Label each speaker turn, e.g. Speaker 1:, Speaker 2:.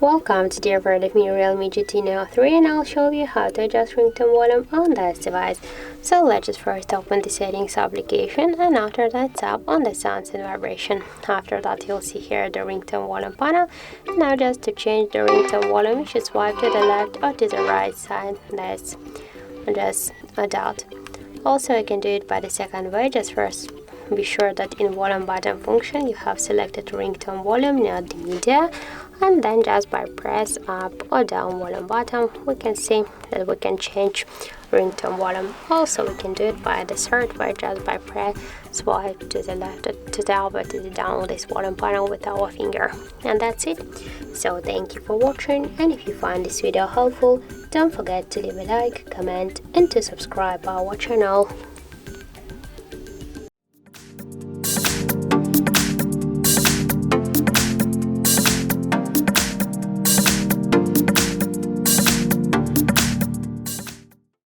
Speaker 1: Welcome to the part of me Realme GT Neo 3, and I'll show you how to adjust ringtone volume on this device. So let's just first open the settings application, and after that tap on the sounds and vibration. After that you'll see here the ringtone volume panel. Now just to change the ringtone volume, you should swipe to the left or to the right side. That's just a dot. Also you can do it by the second way. Just first be sure that in volume button function you have selected ringtone volume, not the media, and then just by press up or down volume button we can see that we can change ringtone volume. Also we can do it by the third way, just by press swipe to the left, to the up, or to the down on this volume panel with our finger. And that's it. So thank you for watching, and if you find this video helpful, don't forget to leave a like, comment, and to subscribe our channel.